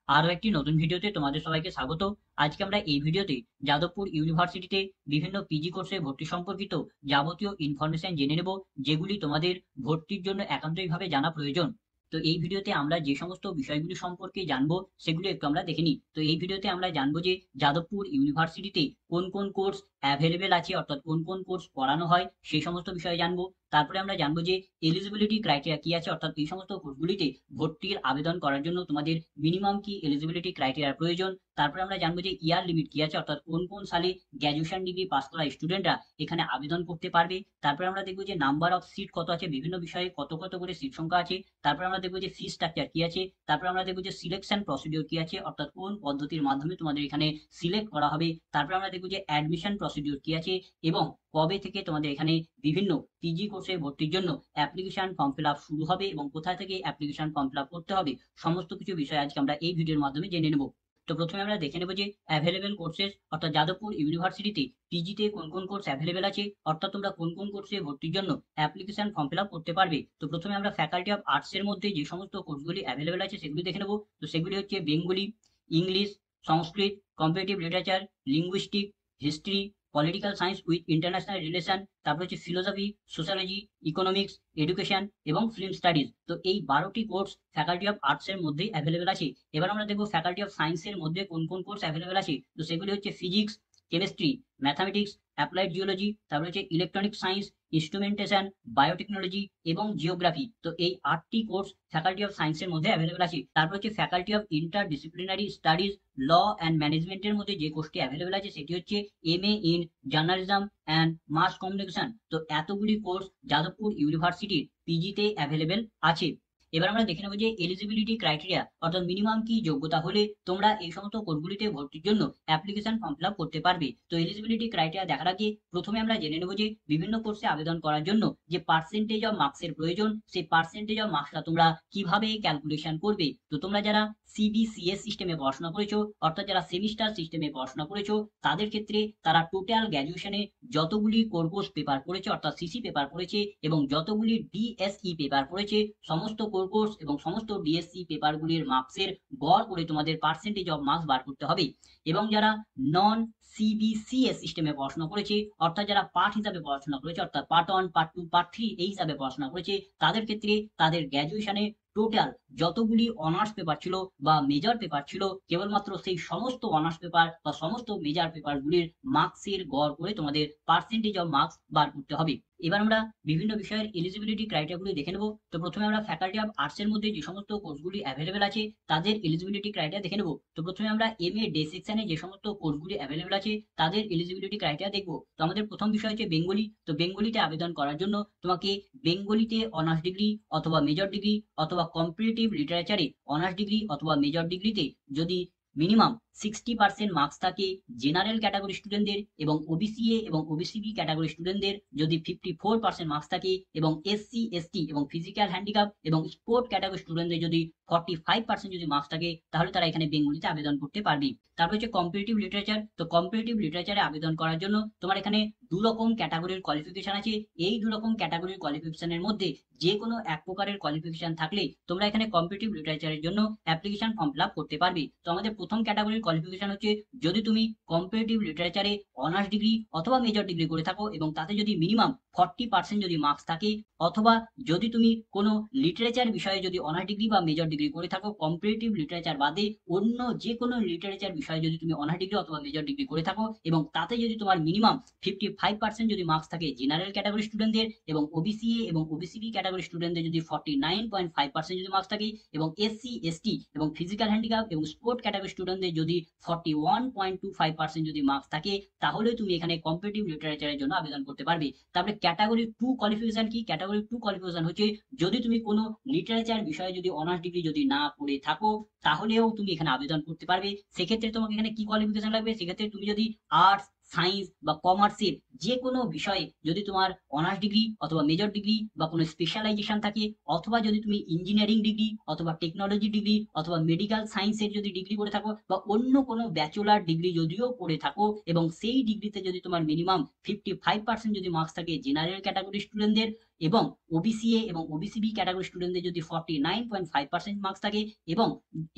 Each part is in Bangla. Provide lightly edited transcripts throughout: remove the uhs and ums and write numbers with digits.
আরো একটি নতুন ভিডিওতে তোমাদের সবাইকে স্বাগত। আজকে আমরা এই ভিডিওতে যাদবপুর ইউনিভার্সিটিতে বিভিন্ন পিজি কোর্সে ভর্তি সম্পর্কিত যাবতীয় ইনফরমেশন জেনে নেব, যেগুলি তোমাদের ভর্তির জন্য একান্তইভাবে জানা প্রয়োজন। তো এই ভিডিওতে আমরা যে সমস্ত বিষয়গুলি সম্পর্কে জানবো সেগুলো একটু আমরা দেখে নিই। তো এই ভিডিওতে আমরা জানবো যে যাদবপুর ইউনিভার্সিটিতে কোন কোন কোর্স অ্যাভেলেবেল আছে, অর্থাৎ কোন কোন কোর্স পড়ানো হয় সেই সমস্ত বিষয়ে জানবো। তারপরে আমরা জানবো যে এলিজিবিলিটি ক্রাইটেরিয়া কি আছে, অর্থাৎ এই সমস্ত কোর্সগুলিতে ভর্তির আবেদন করার জন্য তোমাদের মিনিমাম কি এলিজিবিলিটি ক্রাইটেরিয়া প্রয়োজন। তারপরে আমরা জানবো যে ইয়ার লিমিট কি আছে, অর্থাৎ কোন কোন সালে গ্র্যাজুয়েশন ডিগ্রি পাস করা স্টুডেন্টরা এখানে আবেদন করতে পারবে। তারপরে আমরা দেখবো যে নাম্বার অফ সিট কত আছে, বিভিন্ন বিষয়ে কত কত করে সিট সংখ্যা আছে। তারপরে আমরা দেখবো যে ফি স্ট্রাকচার কি আছে। তারপরে আমরা দেখবো যে সিলেকশন প্রসিডিওর কি আছে, অর্থাৎ কোন পদ্ধতির মাধ্যমে তোমাদের এখানে সিলেক্ট করা হবে। তারপরে আমরা দেখবো যে অ্যাডমিশন প্রসিডিওর কি আছে এবং কবে থেকে তোমাদের এখানে বিভিন্ন পিজি কোর্সে ভর্তির জন্য অ্যাপ্লিকেশন ফর্ম ফিল আপ শুরু হবে এবং কোথা থেকে অ্যাপ্লিকেশন ফর্ম ফিল আপ করতে হবে, সমস্ত কিছু বিষয় আজকে আমরা এই ভিডিওর মাধ্যমে জেনে নেব। তো প্রথমে আমরা দেখে নেব যে অ্যাভেলেবেল কোর্সেস, অর্থাৎ যাদবপুর ইউনিভার্সিটিতে পিজিতে কোন কোন কোর্স অ্যাভেলেবেল আছে, অর্থাৎ তোমরা কোন কোন কোর্সে ভর্তির জন্য অ্যাপ্লিকেশন ফর্ম ফিল আপ করতে পারবে। তো প্রথমে আমরা ফ্যাকাল্টি অফ আর্টস এর মধ্যে যে সমস্ত কোর্সগুলি অ্যাভেলেবেল আছে সেগুলি দেখে নেব। তো সেগুলি হচ্ছে Bengali, English, Sanskrit, comparative literature, linguistic, history, political science with international relation, তারপর হচ্ছে ফিলোসফি, সোশ্যোলজি, ইকোনমিক্স, এডুকেশন এবং ফিল্ম স্টাডিজ। তো এই 12টি কোর্স ফ্যাকাল্টি অফ আর্টস এর মধ্যেই অ্যাভেলেবেল আছে। এবার আমরা দেখবো ফ্যাকাল্টি অফ সায়েন্স এর মধ্যে কোন কোন কোর্স অ্যাভেলেবেল আছে। তো সেগুলি হচ্ছে physics, chemistry, mathematics, applied geology, তারপর হচ্ছে ইলেকট্রনিক সায়েন্স, ইনস্ট্রুমেন্টেশন, বায়োটেকনোলজি এবং জিওগ্রাফি। তো এই 8টি কোর্স ফ্যাকাল্টি অফ সায়েন্স এর মধ্যে অ্যাভেলেবেল আছে। তারপর হচ্ছে faculty of interdisciplinary studies, law and ম্যানেজমেন্টের মধ্যে যে কোর্সটি অ্যাভেলেবেল আছে সেটি হচ্ছে MA in journalism and mass communication. তো এতগুলি কোর্স যাদবপুর ইউনিভার্সিটির পিজিতে অ্যাভেলেবেল আছে। এবার আমরা দেখে নেবো যে এলিজিবিলিটি ক্রাইটেরিয়া, অর্থাৎ মিনিমাম কি যোগ্যতা হলে তোমরা এই সমস্ত কোর্সগুলিতে ভর্তির জন্য অ্যাপ্লিকেশন ফর্ম ফিল আপ করতে পারবে। তো এলিজিবিলিটি ক্রাইটেরিয়া দেখার আগে প্রথমে আমরা জেনে নেবো যে বিভিন্ন কোর্সে আবেদন করার জন্য যে পার্সেন্টেজ অফ মার্কসের প্রয়োজন, সেই পার্সেন্টেজ অফ মার্কসটা তোমরা কিভাবে ক্যালকুলেশন করবে। তো তোমরা যারা সিবিসিএস সিস্টেমে পড়াশোনা করেছো, অর্থাৎ যারা সেমিস্টার সিস্টেমে পড়াশোনা করেছো, তাদের ক্ষেত্রে তারা টোটাল গ্র্যাজুয়েশনে যতগুলি কোর্স পেপার পড়েছে, অর্থাৎ সিসি পেপার পড়েছে এবং যতগুলি ডিএসই পেপার পড়েছে, সমস্ত কোর্স এবং সমস্ত ডিএসসি পেপারগুলির মার্কসের গড় করে তোমাদের পার্সেন্টেজ অফ মার্কস বার করতে হবে। এবং যারা নন সিবিসিএস সিস্টেমে পড়াশোনা করেছে, অর্থাৎ যারা পার্ট হিসাবে পড়াশোনা করেছে, অর্থাৎ পার্ট 1, পার্ট 2, পার্ট 3 এই হিসাবে পড়াশোনা করেছে, তাদের ক্ষেত্রে তাদের গ্র্যাজুয়েশনে টোটাল যতগুলি অনার্স পেপার ছিল বা মেজর পেপার ছিল, কেবলমাত্র সেই সমস্ত অনার্স পেপার বা সমস্ত মেজর পেপারগুলির মার্কসের গড় করে তোমাদের পার্সেন্টেজ অফ মার্কস বার করতে হবে। এবার আমরা বিভিন্ন বিষয়ের এলিজিবিলিটি ক্রাইটেরিয়াগুলি দেখে নেব। তো প্রথমে আমরা ফ্যাকাল্টি অফ আর্টস এর মধ্যে যে সমস্ত কোর্সগুলি অ্যাভেলেবেল আছে তাদের এলিজিবিলিটি ক্রাইটেরিয়া দেখে নেব। তো প্রথমে আমরা এমএ ডে সেকশনে যে সমস্ত কোর্সগুলি অ্যাভেলেবেল আছে তাদের এলিজিবিলিটি ক্রাইটেরিয়া দেখবো। তো আমাদের প্রথম বিষয় হচ্ছে বেঙ্গলি। তো বেঙ্গলিতে আবেদন করার জন্য তোমাকে বেঙ্গলিতে অনার্স ডিগ্রি অথবা মেজর ডিগ্রি অথবা কম্পারেটিভ লিটারেচারে অনার্স ডিগ্রি অথবা মেজর ডিগ্রিতে যদি মিনিমাম 60% মার্কস থাকে, জেনারেল ক্যাটাগরি স্টুডেন্টদের এবং ওবিসিএ এবং ওবিসিবি ক্যাটাগরি স্টুডেন্টদের যদি 54% মার্কস থাকে এবং এসসি এসটি এবং ফিজিক্যাল হ্যান্ডিক্যাপ এবং স্পোর্ট ক্যাটাগরি স্টুডেন্টদের যদি 45% যদি মার্কস থাকে, তাহলে তারা এখানে বেঙ্গলিতে আবেদন করতে পারবে। তারপর হচ্ছে কম্পারেটিভ লিটারেচার। তো কম্পারেটিভ লিটারেচারে আবেদন করার জন্য তোমার এখানে দু রকম ক্যাটাগরির কোয়ালিফিকেশন আছে। এই দু রকম ক্যাটাগরির কোয়ালিফিকেশনের মধ্যে যে কোনো এক প্রকারের কোয়ালিফিকেশন থাকলে তোমরা এখানে কম্পারেটিভ লিটারেচারের জন্য অ্যাপ্লিকেশন ফর্ম ফিল আপ করতে পারবে। তো আমাদের প্রথম ক্যাটাগরির কোয়ালিফিকেশন হচ্ছে যদি তুমি কম্পারেটিভ লিটারেচারে অনার্স ডিগ্রি অথবা মেজর ডিগ্রি করে থাকো এবং তাতে যদি মিনিমাম 40% যদি মার্কস থাকে, অথবা যদি তুমি কোনো লিটারেচার বিষয়ে যদি অনার্স ডিগ্রি বা মেজর ডিগ্রি করে থাকো, কম্পারেটিভ লিটারেচার বাদে অন্য যে কোনো লিটারেচার বিষয়ে যদি তুমি অনার্স ডিগ্রি অথবা মেজর ডিগ্রি করে থাকো এবং তাতে যদি তোমার মিনিমাম 55% যদি মার্কস থাকে জেনারেল ক্যাটাগরি স্টুডেন্টদের এবং ওবিসিএ এবং ওবিসিবি ক্যাটাগরি স্টুডেন্টদের যদি 49.5% যদি মার্কস থাকে এবং এসসি এসটি এবং ফিজিক্যাল হ্যান্ডিক্যাপ এবং স্পোর্ট ক্যাটাগরি স্টুডেন্টদের যদি 41.25% যদি মার্কস থাকে, তাহলে তুমি এখানে কম্পারেটিভ লিটারেচারের জন্য আবেদন করতে পারবে। তারপরে ক্যাটাগরি 2 কোয়ালিফিকেশন কি? ক্যাটাগরি 2 কোয়ালিফিকেশন হচ্ছে যদি তুমি কোনো লিটারেচার বিষয়ে যদি অনার্স ডিগ্রি যদি না করে থাকো, তাহলেও তুমি এখানে আবেদন করতে পারবে। সেক্ষেত্রে তোমাকে এখানে কি কোয়ালিফিকেশন লাগবে? সেক্ষেত্রে তুমি যদি আর্টস, সায়েন্স বা কমার্সের যে কোনো বিষয়ে যদি তোমার অনার্স ডিগ্রি অথবা মেজর ডিগ্রি বা কোনো স্পেশালাইজেশন থাকে, অথবা যদি তুমি ইঞ্জিনিয়ারিং ডিগ্রি অথবা টেকনোলজি ডিগ্রি অথবা মেডিকেল সায়েন্সের যদি ডিগ্রি করে থাকো, বা অন্য কোনো ব্যাচেলার ডিগ্রি যদিও করে থাকো, এবং সেই ডিগ্রিতে যদি তোমার মিনিমাম 55% যদি মার্কস থাকে জেনারেল ক্যাটাগরি স্টুডেন্টদের, এবং ওবিসিএ এবং ওবিসিবি ক্যাটাগরি স্টুডেন্টদের যদি 49.5% মার্কস থাকে, এবং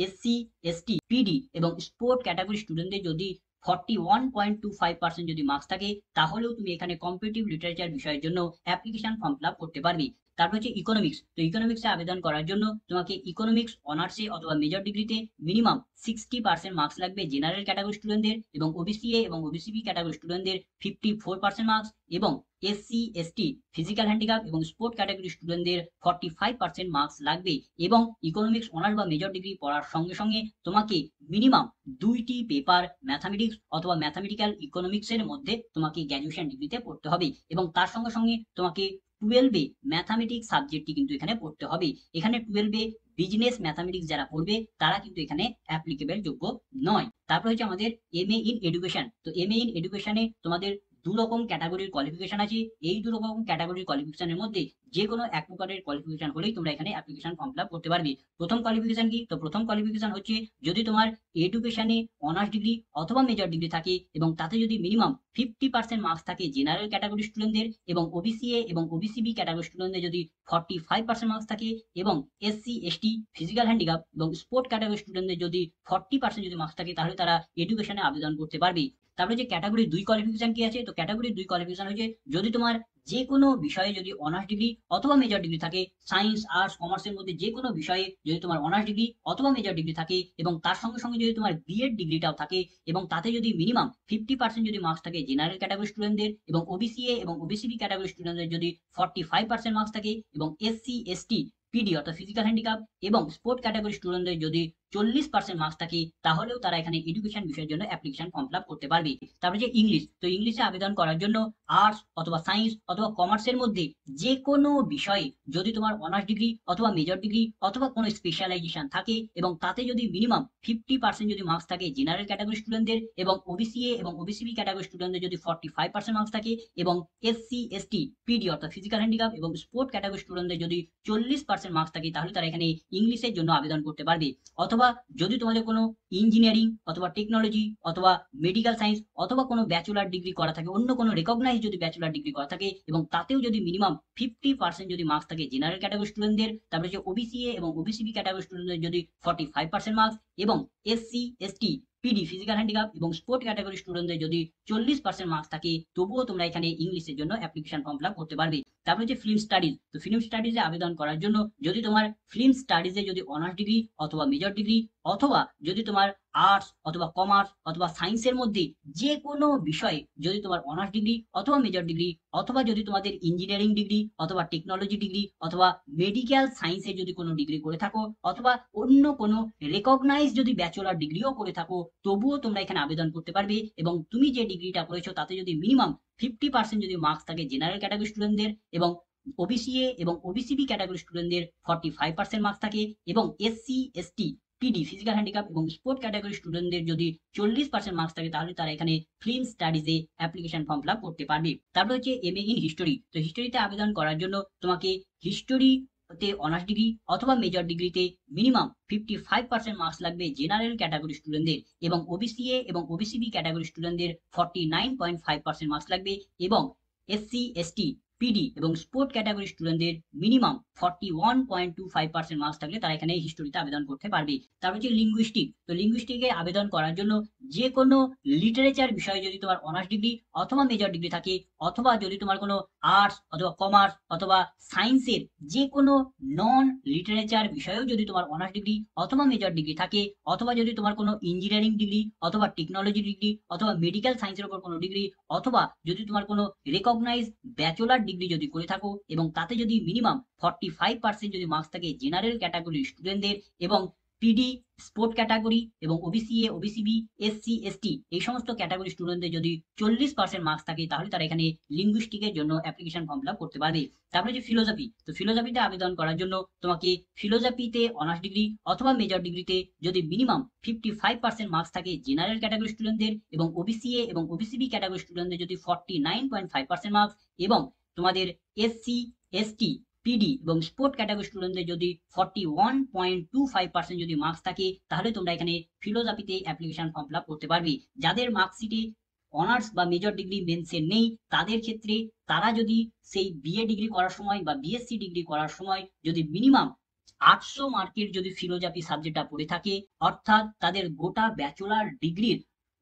এসসি এসটি পিডি এবং স্পোর্ট ক্যাটাগরি স্টুডেন্টদের যদি 41.25% যদি মার্কস থাকে, তাহলেও তুমি এখানে কম্পিটিটিভ লিটারেচার বিষয়ের জন্য অ্যাপ্লিকেশন ফর্ম ফিল আপ করতে পারবে। তারপর হচ্ছে ইকোনমিক্স। তো ইকোনমিক্সে আবেদন করার জন্য তোমাকে ইকোনমিক্স অনার্সে অথবা মেজর ডিগ্রিতে মিনিমাম 60% মার্কস লাগবে জেনারেল ক্যাটাগরি স্টুডেন্টদের, এবং ওবিসিএ এবং ওবিসিবি ক্যাটাগরি স্টুডেন্টদের 54% মার্কস, এবং এসসি এসটি ফিজিক্যাল হ্যান্ডিক্যাপ এবং স্পোর্ট ক্যাটাগরি স্টুডেন্টদের 45% মার্কস লাগবে। এবং ইকোনমিক্স অনার্স বা মেজর ডিগ্রি পড়ার সঙ্গে সঙ্গে তোমাকে মিনিমাম 2টি পেপার ম্যাথামেটিক্স অথবা ম্যাথামেটিক্যাল ইকোনমিক্সের মধ্যে তোমাকে গ্র্যাজুয়েশন ডিগ্রিতে পড়তে হবে, এবং তার সঙ্গে সঙ্গে তোমাকে 12-এ ম্যাথামেটিক্স সাবজেক্টটি কিন্তু এখানে পড়তে হবে। এখানে 12-এ বিজনেস ম্যাথামেটিক্স যারা পড়বে তারা কিন্তু এখানে অ্যাপ্লিকেবল যোগ্য নয়। তারপর হচ্ছে আমাদের এমএ ইন এডুকেশন। তো এমএ ইন এডুকেশনে তোমাদের দু রকম ক্যাটাগরির কোয়ালিফিকেশন আছে। এই দু রকম ক্যাটাগরির কোয়ালিফিকেশনের মধ্যে যে কোনো এক প্রকারের কোয়ালিফিকেশন হলেই তোমরা এখানে অ্যাপ্লিকেশন ফর্ম ফিল আপ করতে পারবে। প্রথম কোয়ালিফিকেশন কি? তো প্রথম কোয়ালিফিকেশন হচ্ছে যদি তোমার এডুকেশনে অনার্স ডিগ্রি অথবা মেজর ডিগ্রি থাকে, এবং তাতে যদি মিনিমাম 50% মার্কস থাকে জেনারেল ক্যাটাগরি স্টুডেন্টদের, এবং ওবিসিএ এবং ওবিসিবি ক্যাটাগরি স্টুডেন্টদের যদি 45% মার্কস থাকে, এবং এসসি এসটি ফিজিক্যাল হ্যান্ডিক্যাপ এবং স্পোর্ট ক্যাটাগরি স্টুডেন্টদের যদি 40% যদি মার্কস থাকে, তাহলে তারা এডুকেশনে আবেদন করতে পারবে। তারপরে যে ক্যাটাগরি 2 কোয়ালিফিকেশন কি আছে? তো ক্যাটাগরি 2 কোয়ালিফিকেশন হচ্ছে যদি তোমার যে কোনো বিষয়ে যদি অনার্স ডিগ্রি অথবা মেজর ডিগ্রি থাকে, সায়েন্স আর্টস কমার্সের মধ্যে যে কোনো বিষয়ে যদি তোমার অনার্স ডিগ্রি অথবা মেজর ডিগ্রি থাকে, এবং তার সঙ্গে সঙ্গে যদি তোমার বিএড ডিগ্রিটাও থাকে, এবং তাতে যদি মিনিমাম 50% যদি মার্কস থাকে জেনারেল ক্যাটাগরি স্টুডেন্টদের, এবং ওবিসিএ এবং ওবিসিবি ক্যাটাগরি স্টুডেন্টদের যদি 45% মার্কস থাকে, এবং এসসি এসটি পিডি অর্থাৎ ফিজিক্যাল হ্যান্ডিক্যাপ এবং স্পোর্ট ক্যাটাগরি স্টুডেন্টদের যদি 40% মার্কস থাকে, তাহলেও তারা এখানে এডুকেশন বিষয়ের জন্য অ্যাপ্লিকেশন ফর্ম ফিল আপ করতে পারবে। তারপরে যে ইংলিশ। তো ইংলিশে আবেদন করার জন্য আর্টস অথবা সায়েন্স অথবা কমার্সের মধ্যে যে কোনো বিষয়ে যদি তোমার অনার্স ডিগ্রি অথবা মেজর ডিগ্রি অথবা কোনো স্পেশালাইজেশন থাকে, এবং তাতে যদি মিনিমাম 50% যদি মার্কস থাকে জেনারেল ক্যাটাগরি স্টুডেন্টদের, এবং ওবিসিএ এবং ওবিসিবি ক্যাটাগরি স্টুডেন্টদের যদি 45% মার্কস থাকে, এবং এসসি এসটি পিডি অর্থাৎ ফিজিক্যাল হ্যান্ডিক্যাপ এবং স্পোর্ট ক্যাটাগরি স্টুডেন্টদের যদি 40% মার্কস থাকে, তাহলে তারা এখানে ইংলিশের জন্য আবেদন করতে পারবে। অথবা যদি তোমাদের কোনো ইঞ্জিনিয়ারিং অথবা টেকনোলজি অথবা মেডিকেল সায়েন্স অথবা কোনো ব্যাচেলার ডিগ্রি করা থাকে, অন্য কোনো রেকগনাইজ যদি ব্যাচেলার ডিগ্রি করা থাকে, এবং তাতেও যদি মিনিমাম 50% যদি মার্কস থাকে জেনারেল ক্যাটাগরি স্টুডেন্টদের, তারপরে যে ওবিসিএ এবং ওবিসিবি ক্যাটাগরি স্টুডেন্টদের যদি 45% মার্কস, এবং SC ST PD physical handicap এবং স্পোর্ট ক্যাটাগরি স্টুডেন্টদের যদি 40% মার্কস থাকে, তবুও তোমরা এখানে ইংলিশের জন্য অ্যাপ্লিকেশন ফর্ম ফিল আপ করতে পারবে। তারপরে হচ্ছে ফিল্ম স্টাডিজ। তো ফিল্ম স্টাডিজে আবেদন করার জন্য যদি তোমার ফিল্ম স্টাডিজে যদি অনার্স ডিগ্রি অথবা মেজর ডিগ্রি, অথবা যদি তোমার আর্টস অথবা কমার্স অথবা সায়েন্সের মধ্যে যে কোনো বিষয়ে যদি তোমার অনার্স ডিগ্রি অথবা মেজর ডিগ্রি, অথবা যদি তোমাদের ইঞ্জিনিয়ারিং ডিগ্রি অথবা টেকনোলজি ডিগ্রি অথবা মেডিকেল সায়েন্সের যদি কোনো ডিগ্রি করে থাকো, অথবা অন্য কোনো রেকগনাইজ যদি ব্যাচেলার ডিগ্রিও করে থাকো, তবুও তোমরা এখানে আবেদন করতে পারবে। এবং তুমি যে ডিগ্রিটা করেছো তাতে যদি মিনিমাম 50% যদি মার্কস থাকে জেনারেল ক্যাটাগরি স্টুডেন্টদের, এবং ওবিসিএ এবং ওবিসিবি ক্যাটাগরি স্টুডেন্টদের 45% মার্কস থাকে, এবং SC ST PD physical handicap এবং স্পোর্ট ক্যাটাগরি স্টুডেন্টদের যদি 40% মার্কস থাকে, তাহলে তারা এখানে ফিল্ম স্টাডিজে অ্যাপ্লিকেশন ফর্ম ফিল আপ করতে পারবে। তারপর হচ্ছে এমএ ইন হিস্টোরি। তো হিস্টোরিতে আবেদন করার জন্য তোমাকে হিস্টোরি তে অনার্স ডিগ্রি অথবা মেজর ডিগ্রিতে মিনিমাম 55% মার্কস লাগবে জেনারেল ক্যাটাগরি স্টুডেন্টদের, এবং ওবিসিএ এবং ওবিসিবি ক্যাটাগরি স্টুডেন্টদের 49.5% মার্কস লাগবে, এবং এসসি এসটি পিডি এবং স্পোর্ট ক্যাটাগরি স্টুডেন্টদের মিনিমাম 41.25% মার্কস থাকলে তারা এখানে হিস্টোরিতে আবেদন করতে পারবে। তারপর হচ্ছে লিঙ্গুইস্টিক। তো লিঙ্গুইস্টিকে আবেদন করার জন্য যে কোনো লিটারেচার বিষয়ে যদি তোমার অনার্স ডিগ্রি অথবা মেজর ডিগ্রি থাকে, অথবা যদি তোমার কোনো আর্টস অথবা কমার্স অথবা সায়েন্সের যে কোনো নন লিটারেচার বিষয়েও যদি তোমার অনার্স ডিগ্রি অথবা মেজর ডিগ্রি থাকে, অথবা যদি তোমার কোনো ইঞ্জিনিয়ারিং ডিগ্রি অথবা টেকনোলজি ডিগ্রি অথবা মেডিকেল সায়েন্সের উপর কোনো ডিগ্রি, অথবা যদি তোমার কোনো রেকগনাইজ ব্যাচেলার ডিগ্রি যদি করে থাকো, এবং তাতে যদি মিনিমাম 45% যদি মার্কস থাকে জেনারেল ক্যাটাগরি স্টুডেন্টদের, এবং পিডি, স্পোর্ট ক্যাটাগরি এবং OBC A, OBC B, SC, ST এই সমস্ত ক্যাটাগরি স্টুডেন্টদের যদি 40% মার্কস থাকে তাহলে তারা এখানে লিঙ্গুইস্টিকের জন্য অ্যাপ্লিকেশন ফর্ম ফিল আপ করতে পারবে। তারপরে যে ফিলোজফি, তো ফিলোজফিতে আবেদন করার জন্য তোমাকে ফিলোজফিতে অনার্স ডিগ্রি অথবা মেজর ডিগ্রিতে যদি মিনিমাম 55% মার্কস থাকে জেনারেল ক্যাটাগরি স্টুডেন্টদের এবং ওবিসি এ এবং ওবিসি বি ক্যাটাগরি স্টুডেন্টদের যদি 49.5% মার্কস এবং তোমাদের এসসি, এসটি, পিডি এবং স্পোর্ট ক্যাটাগরি স্টুডেন্টদের যদি 41.25% যদি মার্কস থাকে তাহলে তোমরা এখানে ফিলোজফিতে অ্যাপ্লিকেশন ফর্ম ফিল আপ করতে পারবে। যাদের মার্কশিটে অনার্স বা মেজর ডিগ্রি মেন্সে নেই তাদের ক্ষেত্রে তারা যদি সেই বিএ ডিগ্রি করার সময় বা বিএসসি ডিগ্রি করার সময় যদি মিনিমাম 800 মার্কের যদি ফিলোজফি সাবজেক্টটা পড়ে থাকে, অর্থাৎ তাদের গোটা ব্যাচেলার ডিগ্রির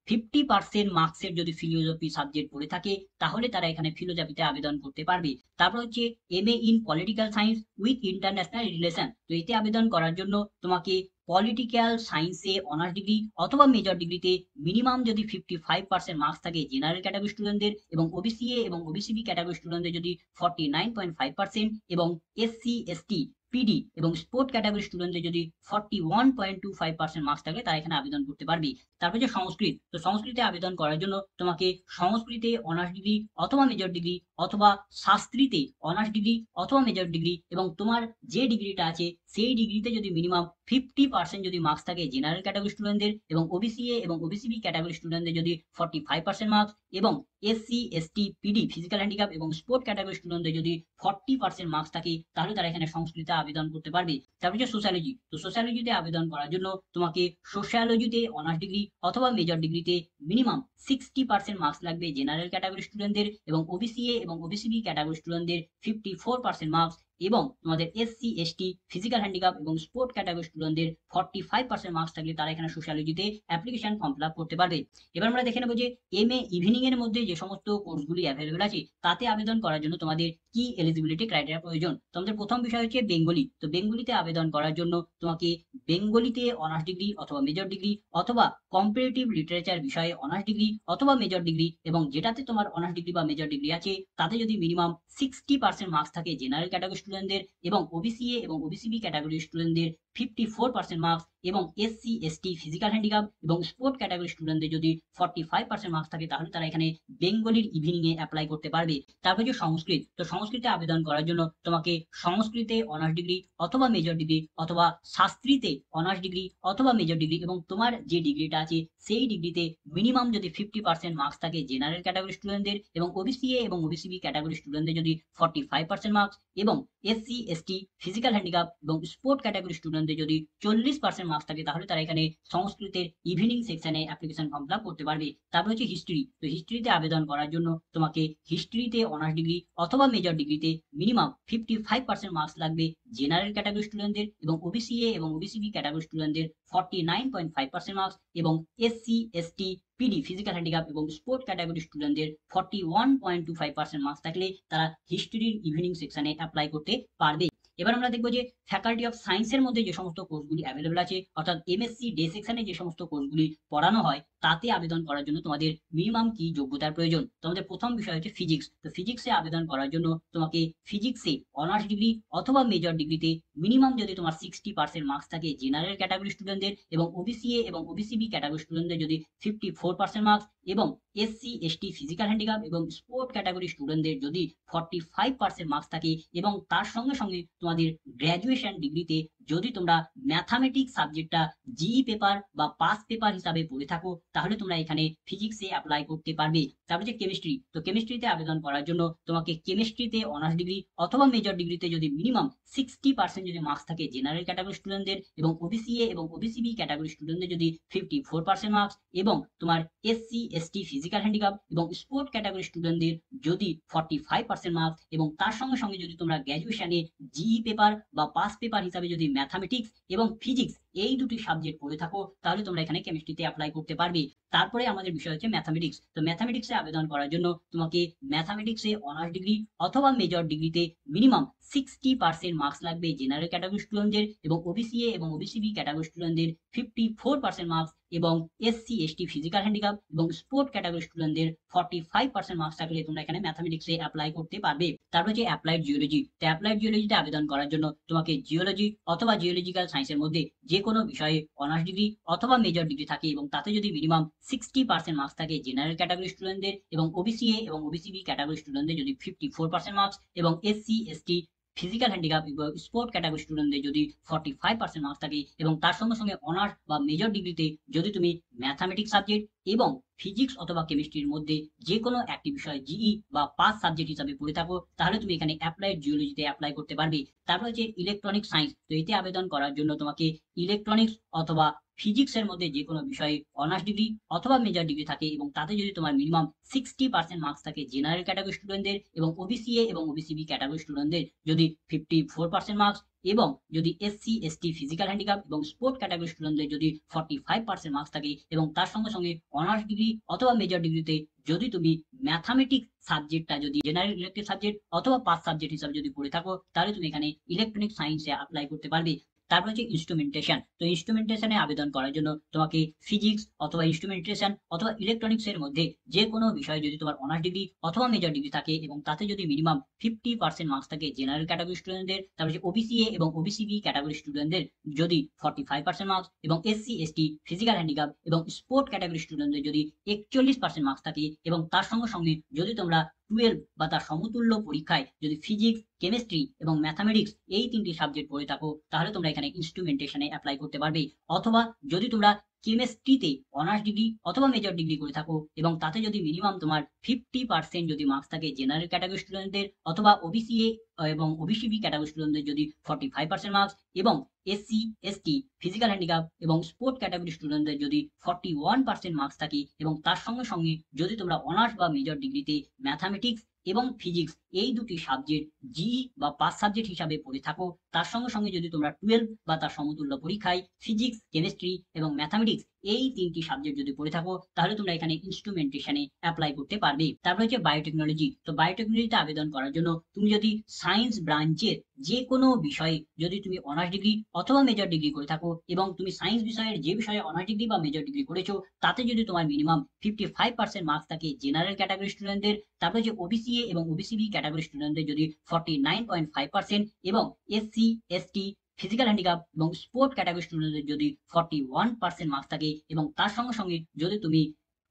50% মার্কসের যদি ফিলোজফি সাবজেক্ট পড়ে থাকে তাহলে তারা এখানে ফিলোজফিতে আবেদন করতে পারবে। তারপর হচ্ছে MA in political science with international relation, তো এতে আবেদন করার জন্য তোমাকে পলিটিক্যাল সায়েন্সে অনার্স ডিগ্রি অথবা মেজর ডিগ্রিতে মিনিমাম যদি 55% মার্কস থাকে জেনারেল ক্যাটাগরি স্টুডেন্টদের এবং ওবিসি এ এবং ওবিসি বি ক্যাটাগরি স্টুডেন্টদের যদি 49.5% এবং এসসি, এসটি, পিডি এবং স্পোর্ট ক্যাটাগরি স্টুডেন্টদের যদি 41.25% মার্কস থাকে তারা এখানে আবেদন করতে পারবে। তারপর যে সংস্কৃত, তো সংস্কৃতে আবেদন করার জন্য তোমাকে সংস্কৃতে অনার্স ডিগ্রি অথবা মেজর ডিগ্রি অথবা শাস্ত্রীতে অনার্স ডিগ্রি অথবা মেজর ডিগ্রি এবং তোমার যে ডিগ্রিটা আছে সেই ডিগ্রিতে যদি মিনিমাম 50% যদি মার্কস থাকে জেনারেল ক্যাটাগরি স্টুডেন্টদের এবং ওবিসি এ এবং ওবিসি বি ক্যাটাগরি স্টুডেন্টদের যদি 45% মার্কস এবং SC, ST, PD physical handicap এবং স্পোর্ট ক্যাটাগরি স্টুডেন্টদের যদি 40% মার্কস থাকে তাহলে তারা এখানে সংস্কৃতে আবেদন করতে পারবে। তারপর যে সোশ্যালজি, তো সোশ্যালজিতে আবেদন করার জন্য তোমাকে সোশ্যালজিতে অনার্স ডিগ্রি অথবা মেজর ডিগ্রিতে মিনিমাম 60% মার্কস লাগবে জেনারেল ক্যাটাগরি স্টুডেন্টদের এবং ওবিসি এ এবং ওবিসি বি ক্যাটাগরি স্টুডেন্টদের 54% মার্কস এবং তোমাদের এসসি, এসটি, ফিজিক্যাল হ্যান্ডিক্যাপ এবং স্পোর্ট ক্যাটাগরি স্টুডেন্টদের 45% মার্কস থাকলে তারা এখানে সোশ্যালজিতে অ্যাপ্লিকেশন ফর্ম ফিল আপ করতে পারবে। এবার আমরা দেখে নেবো যে এমএ ইভিনিং এর মধ্যে যে সমস্ত কোর্সগুলি অ্যাভেলেবেল আছে তাতে আবেদন করার জন্য তোমাদের কি এলিজিবিলিটি ক্রাইটেরিয়া প্রয়োজন। তোমাদের প্রথম বিষয় হচ্ছে বেঙ্গলি, তো বেঙ্গলিতে আবেদন করার জন্য তোমাকে বেঙ্গলিতে অনার্স ডিগ্রি অথবা মেজর ডিগ্রি অথবা কম্পারেটিভ লিটারেচার বিষয়ে অনার্স ডিগ্রি অথবা মেজর ডিগ্রি এবং যেটাতে তোমার অনার্স ডিগ্রি বা মেজর ডিগ্রি আছে তাতে যদি মিনিমাম 60% মার্কস থাকে জেনারেল ক্যাটাগরি স্টুডেন্টদের এবং ওবিসি এ এবং ওবিসি বি ক্যাটাগরি স্টুডেন্টদের 54% মার্কস এবং এসসি, এসটি, ফিজিক্যাল হ্যান্ডিক্যাপ এবং স্পোর্ট ক্যাটাগরি স্টুডেন্টদের যদি 45% মার্কস থাকে তাহলে তারা এখানে বেঙ্গলির ইভিনিং এ অ্যাপ্লাই করতে পারবে। তারপর যে সংস্কৃত, তো সংস্কৃতে আবেদন করার জন্য তোমাকে সংস্কৃতে অনার্স ডিগ্রি অথবা মেজর ডিগ্রি অথবা শাস্ত্রীতে অনার্স ডিগ্রি অথবা মেজর ডিগ্রি এবং তোমার যে ডিগ্রিটা আছে সেই ডিগ্রিতে মিনিমাম যদি 50% মার্কস থাকে জেনারেল ক্যাটাগরি স্টুডেন্টদের এবং ওবিসি এ এবং ওবিসি বি ক্যাটাগরি স্টুডেন্টদের যদি 45% মার্কস এবং এসসি, এসটি, ফিজিক্যাল হ্যান্ডিক্যাপ এবং স্পোর্ট ক্যাটাগরি স্টুডেন্টদের যদি 40% মার্কস থাকে তাহলে তারা এখানে সংস্কৃতের ইভিনিং সেকশনে অ্যাপ্লিকেশন ফর্ম ফিল আপ করতে পারবে। তারপর হচ্ছে হিস্ট্রি, তো হিস্ট্রিতে আবেদন করার জন্য তোমাকে হিস্ট্রিতে অনার্স ডিগ্রি অথবা মেজর ডিগ্রিতে মিনিমাম 55% মার্কস লাগবে জেনারেল ক্যাটাগরি স্টুডেন্টদের এবং ওবিসি এ এবং ওবিসি বি ক্যাটাগরি স্টুডেন্টদের 49.5% মার্কস এবং SC, ST, PD physical handicap এবং স্পোর্ট ক্যাটাগরি স্টুডেন্টদের 41.25% মার্কস থাকলে তারা হিস্ট্রির ইভিনিং সেকশনে অ্যাপ্লাই করতে পারবে। এবার আমরা দেখবো যে ফ্যাকাল্টি অফ সায়েন্সের মধ্যে যে সমস্ত কোর্সগুলি অ্যাভেলেবল আছে অর্থাৎ এমএসসি ডে সেকশনে যে সমস্ত কোর্সগুলি পড়ানো হয় তাতে আবেদন করার জন্য তোমাদের মিনিমাম কি যোগ্যতার প্রয়োজন। তোমাদের প্রথম বিষয় হচ্ছে ফিজিক্স, তো ফিজিক্সে আবেদন করার জন্য তোমাকে ফিজিক্সে অনার্স ডিগ্রি অথবা মেজর ডিগ্রিতে মিনিমাম যদি তোমার 60% মার্কস থাকে জেনারেল ক্যাটাগরি স্টুডেন্টদের এবং ওবিসি এ এবং ওবিসি বি ক্যাটাগরি স্টুডেন্টদের যদি 54% মার্কস এবং এসসি, এসটি, ফিজিক্যাল হ্যান্ডিক্যাপ এবং স্পোর্ট ক্যাটাগরি স্টুডেন্টদের যদি 45% মার্কস থাকে এবং তার সঙ্গে সঙ্গে তোমাদের গ্র্যাজুয়েশন ডিগ্রিতে যদি তোমরা ম্যাথামেটিক্স সাবজেক্টটা জিই পেপার বা পাস পেপার হিসাবে পড়ে থাকো তাহলে তোমরা এখানে ফিজিক্সে অ্যাপ্লাই করতে পারবে। তারপর যে কেমিস্ট্রি, তো কেমিস্ট্রিতে আবেদন করার জন্য তোমাকে কেমিস্ট্রিতে অনার্স ডিগ্রি অথবা মেজর ডিগ্রিতে যদি মিনিমাম 60% যদি মার্কস থাকে জেনারেল ক্যাটাগরি স্টুডেন্টদের এবং ওবিসি এ এবং ওবিসি বি ক্যাটাগরি স্টুডেন্টদের যদি 54% মার্কস এবং তোমার এসসি, এসটি, ফিজিক্যাল হ্যান্ডিক্যাপ এবং স্পোর্ট ক্যাটাগরি স্টুডেন্টদের যদি 45% মার্কস এবং তার সঙ্গে সঙ্গে যদি তোমরা গ্র্যাজুয়েশনে জিই পেপার বা পাস পেপার হিসাবে যদি ম্যাথামেটিক্স এবং ফিজিক্স এই দুটি সাবজেক্ট পড়ে থাকো তাহলে তোমরা এখানে কেমিস্ট্রিতে অ্যাপ্লাই করতে পারবে। তারপরে আমাদের বিষয় হচ্ছে ম্যাথামেটিক্স, তো ম্যাথামেটিক্সে আবেদন করার জন্য তোমাকে ম্যাথামেটিক্সে অনার্স ডিগ্রি অথবা মেজর ডিগ্রিতে মিনিমাম 60% মার্কস লাগবে জেনারেল ক্যাটাগরি স্টুডেন্টদের এবং ওবিসি এ এবং ওবিসি বি ক্যাটাগরি স্টুডেন্টদের 54% মার্কস এবং এসসি এসটি ফিজিক্যাল হ্যান্ডিক্যাপ এবং স্পোর্ট ক্যাটাগরি স্টুডেন্টদের 45% মার্কস থাকলে তোমরা এখানে ম্যাথামেটিক্সে অ্যাপ্লাই করতে পারবে। তারপর হচ্ছে অ্যাপ্লাইড জিওলজি। তো অ্যাপ্লাইড জিওলজিতে আবেদন করার জন্য তোমাকে জিওলজি অথবা জিওলজিক্যাল সায়েন্সের মধ্যে যে কোনো বিষয়ে অনার্স ডিগ্রি অথবা মেজর ডিগ্রি থাকে এবং তাতে যদি মিনিমাম 60% মার্কস থাকে জেনারেল ক্যাটাগরি স্টুডেন্টদের, এবং ওবিসিএ এবং ওবিসিবি ক্যাটাগরি স্টুডেন্টদের যদি 54% মার্কস, এবং এসসি এসটি ফিজিক্যাল হ্যান্ডিক্যাপ এবং স্পোর্ট ক্যাটাগরি স্টুডেন্টদের যদি 45% মার্কস থাকে, এবং তার সঙ্গে সঙ্গে অনার্স বা মেজর ডিগ্রিতে যদি তুমি ম্যাথামেটিক্স সাবজেক্ট এবং ফিজিক্স অথবা কেমিস্ট্রির মধ্যে যে কোনো একটি বিষয় জিই বা পাস সাবজেক্ট হিসাবে পড়ে থাকো, তাহলে তুমি এখানে অ্যাপ্লাইড জিওলজিতে অ্যাপ্লাই করতে পারবে। তারপর হচ্ছে ইলেকট্রনিক সায়েন্স। তো এতে আবেদন করার জন্য তোমাকে ইলেকট্রনিক্স অথবা ফিজিক্সের মধ্যে যে কোনো বিষয়ে অনার্স ডিগ্রি অথবা মেজর ডিগ্রি থাকে এবং তাতে যদি তোমার মিনিমাম 60% মার্কস থাকে জেনারেল ক্যাটাগরি স্টুডেন্টদের, এবং ওবিসিএ এবং ওবিসিবি ক্যাটাগরি স্টুডেন্টদের যদি 54% মার্কস, এবং যদি এসসি এসটি ফিজিক্যাল হ্যান্ডিক্যাপ এবং স্পোর্ট ক্যাটাগরি স্টুডেন্টদের যদি 45% মার্কস থাকে, এবং তার সঙ্গে সঙ্গে অনার্স ডিগ্রি অথবা মেজর ডিগ্রিতে যদি তুমি ম্যাথামেটিক্স সাবজেক্টটা যদি জেনারেল ইলেক্টিভ সাবজেক্ট অথবা পাস সাবজেক্ট হিসাবে যদি পড়ে থাকো, তাহলে তুমি এখানে ইলেকট্রনিক সায়েন্সে অ্যাপ্লাই করতে পারবে। তারপর হচ্ছে ইনস্ট্রুমেন্টেশন। তো ইনস্ট্রুমেন্টেশনে আবেদন করার জন্য তোমাকে ফিজিক্স অথবা ইনস্ট্রুমেন্টেশন অথবা ইলেকট্রনিক্স এর মধ্যে যে কোনো বিষয়ে যদি তোমার অনার্স ডিগ্রি অথবা মেজর ডিগ্রি থাকে এবং তাতে যদি মিনিমাম 50% মার্কস থাকে জেনারেল ক্যাটাগরি স্টুডেন্টদের, তারপর হচ্ছে ওবিসিএ এবং ওবিসিবি ক্যাটাগরি স্টুডেন্টদের যদি 45% মার্কস, এবং এসসি এসটি ফিজিক্যাল হ্যান্ডিক্যাপ এবং স্পোর্ট ক্যাটাগরি স্টুডেন্টদের যদি 41% মার্কস থাকে, এবং তার সঙ্গে সঙ্গে যদি তোমরা 12 বা তার সমতুল্য পরীক্ষায় যদি ফিজিক্স, কেমিস্ট্রি এবং ম্যাথামেটিক্স এই তিনটি সাবজেক্ট পড়ে থাকো, তাহলে তোমরা এখানে ইনস্ট্রুমেন্টেশনে অ্যাপ্লাই করতে পারবে। অথবা যদি তোমরা কেমিস্ট্রিতে অনার্স ডিগ্রি অথবা মেজর ডিগ্রি করে থাকো এবং তাতে যদি মিনিমাম তোমার 50% যদি মার্কস থাকে জেনারেল ক্যাটাগরি স্টুডেন্টদের, অথবা ওবিসিএ এবং ওবিসিবি ক্যাটাগরি স্টুডেন্টদের যদি 45% মার্কস, এবং এসসি এসটি ফিজিক্যাল হ্যান্ডিক্যাপ এবং স্পোর্ট ক্যাটাগরি স্টুডেন্টদের যদি 41% মার্কস থাকে, এবং তার সঙ্গে সঙ্গে যদি তোমরা অনার্স বা মেজর ডিগ্রিতে ম্যাথামেটিক্স এবং ফিজিক্স এই দুটি সাবজেক্ট জিই বা পাস সাবজেক্ট হিসাবে পড়ে থাকো, তার সঙ্গে সঙ্গে যদি তোমরা 12 বা তার সমতুল্য পরীক্ষায় ফিজিক্স, কেমিস্ট্রি এবং ম্যাথামেটিক্স এই তিনটি সাবজেক্ট যদি পড়ে থাকো, তাহলে তোমরা এখানে ইনস্ট্রুমেন্টেশনে অ্যাপ্লাই করতে পারবে। তারপর হচ্ছে বায়োটেকনোলজি। তো বায়োটেকনোলজিতে আবেদন করার জন্য তুমি যদি সায়েন্স ব্রাঞ্চের যে কোনো বিষয়ে যদি তুমি অনার্স ডিগ্রি অথবা মেজর ডিগ্রি করে থাকো, এবং তুমি সায়েন্স বিষয়ের যে বিষয়ে অনার্স ডিগ্রি বা মেজর ডিগ্রি করেছো তাতে যদি তোমার মিনিমাম 55% মার্কস থাকে জেনারেল ক্যাটাগরি স্টুডেন্টদের, তারপরে যে ওবিসিএ এবং ওবিসিবি ক্যাটাগরি স্টুডেন্টদের যদি 49.5%, এবং এসসি এসটি ফিজিক্যাল হ্যান্ডিক্যাপ এবং স্পোর্ট ক্যাটাগরি স্টুডেন্টদের যদি 41% মার্কস থাকে, এবং তার সঙ্গে সঙ্গে যদি তুমি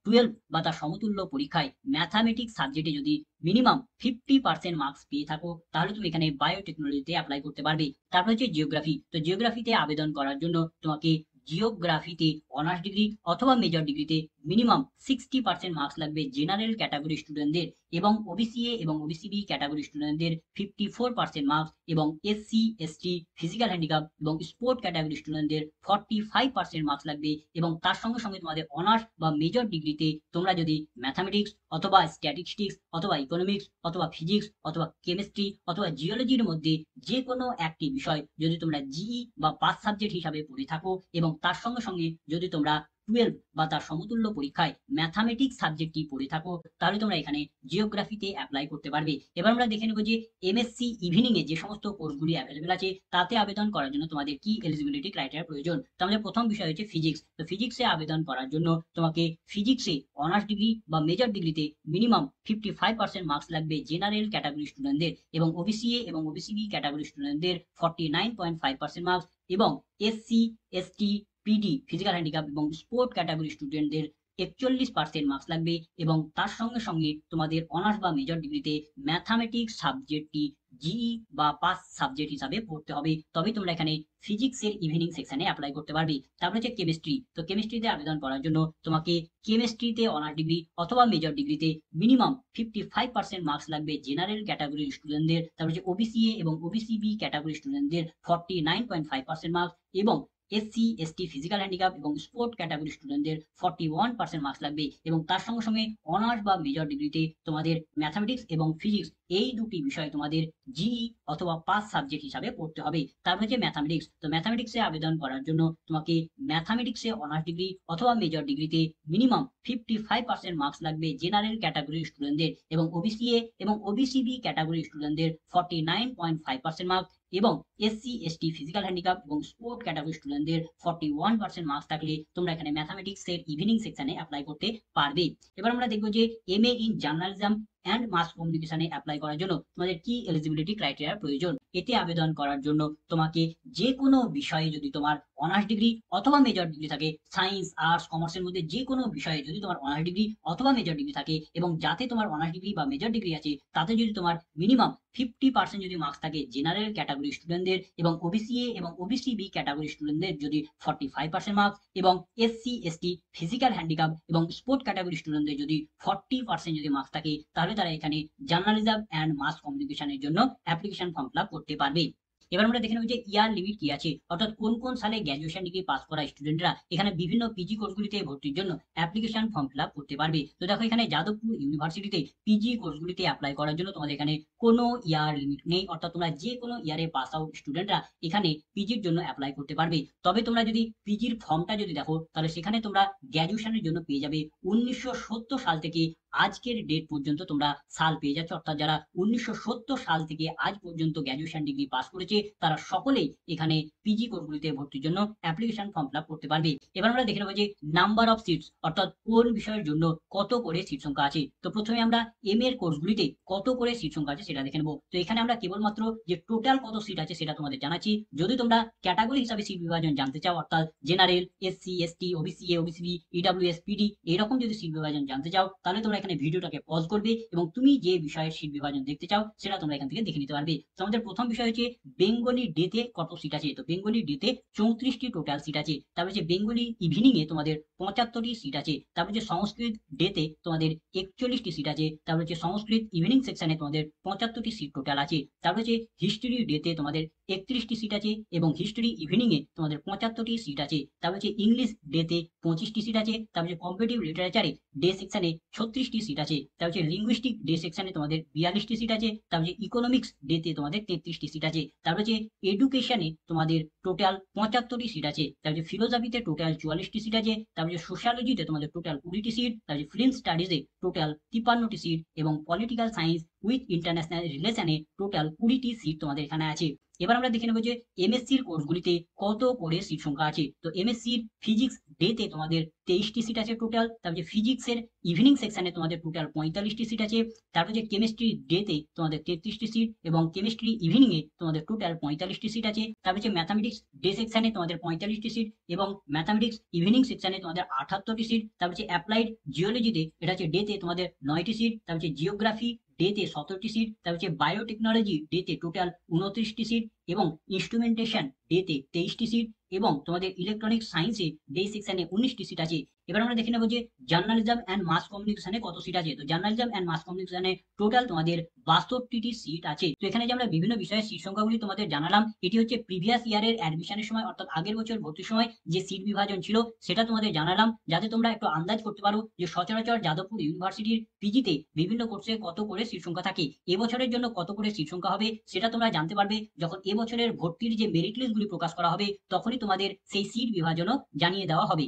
12 বা তার সমতুল্য পরীক্ষায় ম্যাথামেটিক্স সাবজেক্টে যদি মিনিমাম 50% মার্কস পেয়ে থাকো, তাহলে তুমি এখানে বায়োটেকনোলজিতে অ্যাপ্লাই করতে পারবে। তারপর হচ্ছে জিওগ্রাফি। তো জিওগ্রাফিতে আবেদন করার জন্য তোমাকে জিওগ্রাফিতে অনার্স ডিগ্রি অথবা মেজর ডিগ্রিতে মিনিমাম 60% মার্কস লাগবে জেনারেল ক্যাটাগরি স্টুডেন্টদের, এবং ওবিসিএ এবং ওবিসিবি ক্যাটাগরি স্টুডেন্টদের 54% মার্কস, এবং এসসি এসটি ফিজিক্যাল হ্যান্ডিক্যাপ এবং স্পোর্ট ক্যাটাগরি স্টুডেন্টদের 45% মার্কস লাগবে, এবং তার সঙ্গে সঙ্গে তোমাদের অনার্স বা মেজর ডিগ্রিতে তোমরা যদি ম্যাথামেটিক্স অথবা স্ট্যাটিস্টিক্স অথবা ইকোনমিক্স অথবা ফিজিক্স অথবা কেমিস্ট্রি অথবা জিওলজির মধ্যে যে কোনো একটি বিষয় যদি তোমরা জিই বা পাস সাবজেক্ট হিসাবে পড়ে থাকো, এবং তার সঙ্গে সঙ্গে যদি তোমরা 12 বা তার সমতুল্য পরীক্ষায় ম্যাথামেটিক্স সাবজেক্টটি পড়ে থাকো, তাহলে তোমরা এখানে জিওগ্রাফিতে অ্যাপ্লাই করতে পারবে। এবার আমরা দেখে নেব যে এমএসসি ইভিনিং এ যে সমস্ত কোর্সগুলি অ্যাভেলেবেল আছে তাতে আবেদন করার জন্য তোমাদের কি এলিজিবিলিটি ক্রাইটেরিয়া প্রয়োজন। তো আমাদের প্রথম বিষয় হচ্ছে ফিজিক্স। তো ফিজিক্সে আবেদন করার জন্য তোমাকে ফিজিক্সে অনার্স ডিগ্রি বা মেজর ডিগ্রিতে মিনিমাম 55% মার্কস লাগবে জেনারেল ক্যাটাগরি স্টুডেন্টদের, এবং ওবিসিএ এবং ওবিসিবি ক্যাটাগরি স্টুডেন্টদের 49.5% মার্কস, এবং SC ST PD physical handicap এবং স্পোর্ট ক্যাটাগরি স্টুডেন্টদের 41% মার্কস লাগবে, এবং তার সঙ্গে সঙ্গে তোমাদের অনার্স বা মেজর ডিগ্রিতে ম্যাথামেটিক্স সাবজেক্টটি জিই বা পাস সাবজেক্ট হিসাবে পড়তে হবে, তবে তোমরা এখানে ফিজিক্সের ইভিনিং সেকশনে অ্যাপ্লাই করতে পারবে। তারপরে হচ্ছে কেমিস্ট্রি। তো কেমিস্ট্রিতে আবেদন করার জন্য তোমাকে কেমিস্ট্রিতে অনার্স ডিগ্রি অথবা মেজর ডিগ্রিতে মিনিমাম 55% মার্কস লাগবে জেনারেল ক্যাটাগরি স্টুডেন্টদের, তারপর হচ্ছে ওবিসিএ এবং ওবিসিবি ক্যাটাগরি স্টুডেন্টদের 49.5% মার্কস, এবং এসসি এসটি ফিজিক্যাল হ্যান্ডিক্যাপ এবং স্পোর্ট ক্যাটাগরি স্টুডেন্টদের 41% মার্কস লাগবে, এবং তার সঙ্গে সঙ্গে অনার্স বা মেজর ডিগ্রিতে তোমাদের ম্যাথামেটিক্স এবং ফিজিক্স এই দুটি বিষয় তোমাদের জিই অথবা পাস সাবজেক্ট হিসাবে পড়তে হবে। তারপর হচ্ছে ম্যাথামেটিক্স। তো ম্যাথামেটিক্সে আবেদন করার জন্য তোমাকে ম্যাথামেটিক্সে অনার্স ডিগ্রি অথবা মেজর ডিগ্রিতে মিনিমাম 55% মার্কস লাগবে জেনারেল ক্যাটাগরি স্টুডেন্টদের, এবং ওবিসিএ এবং ওবিসিবি ক্যাটাগরি স্টুডেন্টদের 49.5% মার্কস, এবং এসসি এসটি ফিজিক্যাল হ্যান্ডিক্যাপ এবং স্পোর্ট ক্যাটাগরি স্টুডেন্টদের 41% মার্কস থাকলে তোমরা এখানে ম্যাথামেটিক্স এর ইভিনিং সেকশনে অ্যাপ্লাই করতে পারবে। এবার আমরা দেখবো যে MA in journalism and mass কমিউনিকেশনে অ্যাপ্লাই করার জন্য তোমাদের কি এলিজিবিলিটি ক্রাইটেরিয়া প্রয়োজন। এতে আবেদন করার জন্য তোমাকে যে কোনো বিষয়ে যদি তোমার অনার্স ডিগ্রি অথবা মেজর ডিগ্রি থাকে, সায়েন্স আর্টস কমার্সের মধ্যে যে কোনো বিষয়ে যদি তোমার অনার্স ডিগ্রি অথবা মেজর ডিগ্রি থাকে এবং যাতে তোমার অনার্স ডিগ্রি বা মেজর ডিগ্রি আছে তাতে যদি তোমার মিনিমাম 50% যদি মার্কস থাকে জেনারেল ক্যাটাগরি স্টুডেন্টদের এবং ওবিসি এ এবং ওবিসি বি ক্যাটাগরি স্টুডেন্টদের যদি 45% মার্কস এবং এসসি এসটি ফিজিক্যাল হ্যান্ডিক্যাপ এবং স্পোর্ট ক্যাটাগরি স্টুডেন্টদের যদি 40% যদি মার্কস থাকে তাহলে তারা এখানে জার্নালিজম অ্যান্ড মাস কমিউনিকেশনের জন্য অ্যাপ্লিকেশন ফর্ম ফিল আপ করতে পারবে। এবার আমরা দেখে নেব যে ইয়ার লিমিট কি আছে, অর্থাৎ কোন কোন সালে গ্র্যাজুয়েশন ডিগ্রি পাস করা স্টুডেন্টরা এখানে বিভিন্ন পিজি কোর্সগুলিতে ভর্তির জন্য অ্যাপ্লিকেশন ফর্ম ফিল আপ করতে পারবে। তো দেখো এখানে যাদবপুর ইউনিভার্সিটিতে পিজি কোর্সগুলিতে অ্যাপ্লাই করার জন্য তোমাদের এখানে কোনো ইয়ার লিমিট নেই, অর্থাৎ তোমরা যে কোনো ইয়ারে পাস আউট স্টুডেন্টরা এখানে পিজির জন্য অ্যাপ্লাই করতে পারবে। তবে তোমরা যদি পিজির ফর্মটা যদি দেখো তাহলে সেখানে তোমরা গ্র্যাজুয়েশনের জন্য পেয়ে যাবে 1970 সাল থেকে আজকের ডেট পর্যন্ত তোমরা সাল পেয়ে যাচ্ছ, অর্থাৎ যারা 1970 সাল থেকে আজ পর্যন্ত গ্র্যাজুয়েশন ডিগ্রি পাস করেছে তারা সকলেই এখানে পিজি কোর্সগুলিতে ভর্তির জন্য অ্যাপ্লিকেশন ফর্ম ফিল আপ করতে পারবে। এবার আমরা দেখে নেবো যে নাম্বার অফ সিটস, অর্থাৎ কোন বিষয়ের জন্য কত করে সিট সংখ্যা আছে। তো প্রথমে আমরা এম এর কোর্সগুলিতে কত করে সিট সংখ্যা আছে সেটা দেখে নেবো। তো এখানে আমরা কেবলমাত্র যে টোটাল কত সিট আছে সেটা তোমাদের জানাচ্ছি। যদি তোমরা ক্যাটাগরি হিসাবে সিট বিভাজন জানতে চাও, অর্থাৎ general, SC ST OBC A OBC B EWS PD এরকম যদি সিট বিভাজন জানতে চাও তাহলে তোমরা এখানে ভিডিওটাকে পজ করবে এবং তুমি যে বিষয়ের সিট বিভাজন দেখতে চাও সেটা তোমরা এখান থেকে দেখে নিতে পারবে। তো আমাদের প্রথম বিষয় হচ্ছে বেঙ্গলি ডেতে কত সিট আছে। তো বেঙ্গলি ডেতে 34টি টোটাল সিট আছে। তারপর হচ্ছে বেঙ্গলি ইভিনিং এ তোমাদের 75টি সিট আছে। তারপর হচ্ছে সংস্কৃত ডেতে তোমাদের 41টি সিট আছে। তারপর হচ্ছে সংস্কৃত ইভিনিং সেকশনে তোমাদের 75টি সিট টোটাল আছে। তারপর হচ্ছে হিস্ট্রি ডেতে তোমাদের 31টি সিট আছে এবং হিস্ট্রি ইভিনিং এ তোমাদের 75টি সিট আছে। তারপর হচ্ছে ইংলিশ ডেতে 25টি সিট আছে। তারপর হচ্ছে কম্পিটিটিভ লিটারেচারে ডে সেকশনে 36টি সিট আছে। তারপর হচ্ছে লিঙ্গুইস্টিক ডে সেকশনে তোমাদের 42টি সিট আছে। তারপর হচ্ছে ইকোনমিক্স ডেতে তোমাদের 33টি সিট আছে। তারপর হচ্ছে এডুকেশনে তোমাদের টোটাল 75টি সিট আছে। তারপর হচ্ছে ফিলোসফিতে টোটাল 44টি সিট আছে। তারপর হচ্ছে সোশ্যালজিতে তোমাদের টোটাল 20টি সিট। তারপর হচ্ছে ফিল্ম স্টাডিজে টোটাল 53টি সিট এবং পলিটিক্যাল সায়েন্স উইথ ইন্টারন্যাশনাল রিলেশনে টোটাল 20টি সিট তোমাদের এখানে আছে। এবার আমরা দেখে নেবো যে এমএসসির কোর্সগুলিতে কত করে সিট সংখ্যা আছে। তো এমএসসির ফিজিক্স ডেতে তোমাদের 23টি সিট আছে টোটাল। তারপর ফিজিক্সের ইভিনিং সেকশনে তোমাদের টোটাল 45টি সিট আছে। তারপর যে কেমিস্ট্রি ডেতে তোমাদের 33টি সিট এবং কেমিস্ট্রি ইভিনিং এ তোমাদের টোটাল 45টি সিট আছে। তারপর হচ্ছে ম্যাথামেটিক্স ডে সেকশনে তোমাদের 45টি সিট এবং ম্যাথামেটিক্স ইভিনিং সেকশনে তোমাদের 78টি সিট। তারপর হচ্ছে অ্যাপ্লাইড জিওলজিতে এটা হচ্ছে ডেতে তোমাদের 9টি সিট। তারপর হচ্ছে জিওগ্রাফি ডেতে 17টি সিট। তারপর হচ্ছে বায়োটেকনোলজি ডেতে টোটাল 29টি সিট এবং ইনস্ট্রুমেন্টেশন ডেতে 23টি সিট এবং তোমাদের ইলেকট্রনিক সায়েন্সে ডে সেকশনে 19টি সিট আছে। এবার আমরা দেখে নেবো যে জার্নালিজম অ্যান্ড মাস কমিউনিকেশনে কত সিট আছে। তো জার্নালিজম অ্যান্ড মাস কমিউনিকেশনে টোটাল তোমাদের 62টি সিট আছে। তো এখানে যে আমরা বিভিন্ন বিষয়ের সিট সংখ্যাগুলি তোমাদের জানালাম এটি হচ্ছে প্রিভিয়াস ইয়ারের অ্যাডমিশনের সময় অর্থাৎ আগের বছর ভর্তির সময় যে সিট বিভাজন ছিল সেটা তোমাদের জানালাম, যাতে তোমরা একটু আন্দাজ করতে পারো যে সচরাচর যাদবপুর ইউনিভার্সিটির পিজিতে বিভিন্ন কোর্সে কত করে সিট সংখ্যা থাকে, এবছরের জন্য কত করে সিট সংখ্যা হবে সেটা তোমরা জানতে পারবে যখন এবছরের ভর্তির যে মেরিট লিস্টগুলি প্রকাশ করা হবে তখনই তোমাদের সেই সিট বিভাজনও জানিয়ে দেওয়া হবে।